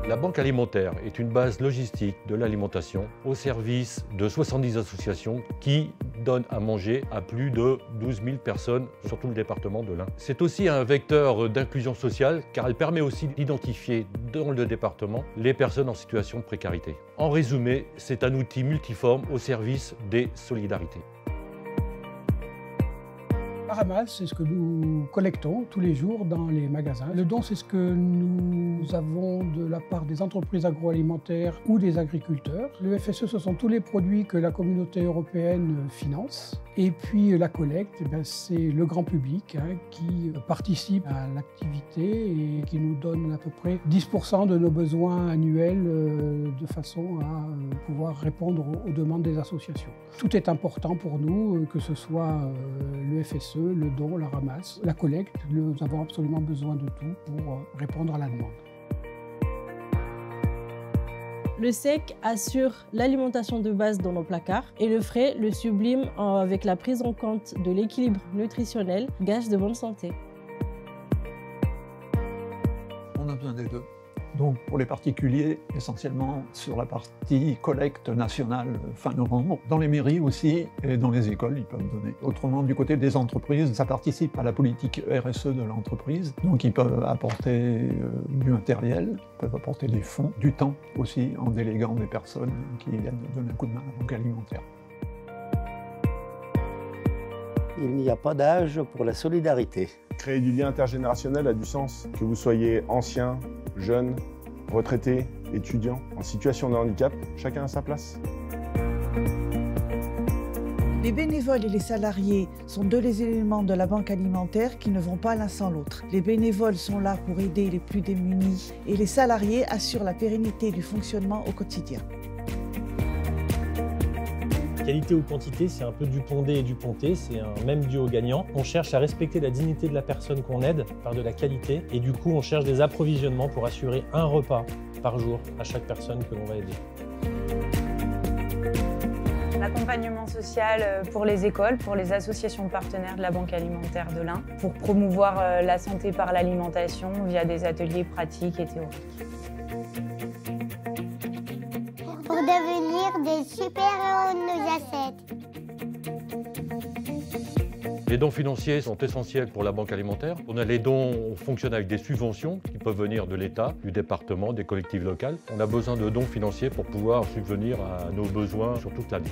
La banque alimentaire est une base logistique de l'alimentation au service de 70 associations qui donnent à manger à plus de 12 000 personnes sur tout le département de l'Ain. C'est aussi un vecteur d'inclusion sociale car elle permet aussi d'identifier dans le département les personnes en situation de précarité. En résumé, c'est un outil multiforme au service des solidarités. La ramasse, c'est ce que nous collectons tous les jours dans les magasins. Le don, c'est ce que nous avons de la part des entreprises agroalimentaires ou des agriculteurs. Le FSE, ce sont tous les produits que la communauté européenne finance. Et puis la collecte, c'est le grand public qui participe à l'activité et qui nous donne à peu près 10% de nos besoins annuels de façon à pouvoir répondre aux demandes des associations. Tout est important pour nous, que ce soit le FSE, le don, la ramasse, la collecte. Nous avons absolument besoin de tout pour répondre à la demande. Le SEC assure l'alimentation de base dans nos placards et le frais le sublime avec la prise en compte de l'équilibre nutritionnel, gage de bonne santé. On a besoin des deux. Donc pour les particuliers, essentiellement sur la partie collecte nationale fin novembre. Dans les mairies aussi et dans les écoles, ils peuvent donner. Autrement, du côté des entreprises, ça participe à la politique RSE de l'entreprise. Donc ils peuvent apporter du matériel, ils peuvent apporter des fonds, du temps aussi en déléguant des personnes qui viennent donner un coup de main à la banque alimentaire. Il n'y a pas d'âge pour la solidarité. Créer du lien intergénérationnel a du sens. Que vous soyez ancien, jeune, retraité, étudiant, en situation de handicap, chacun a sa place. Les bénévoles et les salariés sont deux des éléments de la banque alimentaire qui ne vont pas l'un sans l'autre. Les bénévoles sont là pour aider les plus démunis et les salariés assurent la pérennité du fonctionnement au quotidien. Qualité ou quantité, c'est un peu du pondé et du ponté, c'est un même duo gagnant. On cherche à respecter la dignité de la personne qu'on aide par de la qualité et du coup on cherche des approvisionnements pour assurer un repas par jour à chaque personne que l'on va aider. L'accompagnement social pour les écoles, pour les associations partenaires de la Banque alimentaire de l'Ain, pour promouvoir la santé par l'alimentation via des ateliers pratiques et théoriques. Pour devenir des super-héros de nos assiettes. Les dons financiers sont essentiels pour la banque alimentaire. Les dons fonctionnent avec des subventions qui peuvent venir de l'État, du département, des collectivités locales. On a besoin de dons financiers pour pouvoir subvenir à nos besoins sur toute l'année.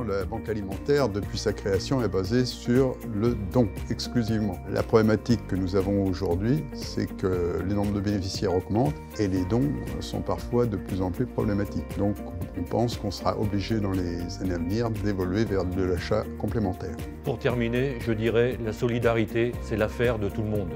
La banque alimentaire, depuis sa création, est basée sur le don exclusivement. La problématique que nous avons aujourd'hui, c'est que le nombre de bénéficiaires augmente et les dons sont parfois de plus en plus problématiques. Donc on pense qu'on sera obligé dans les années à venir d'évoluer vers de l'achat complémentaire. Pour terminer, je dirais la solidarité, c'est l'affaire de tout le monde.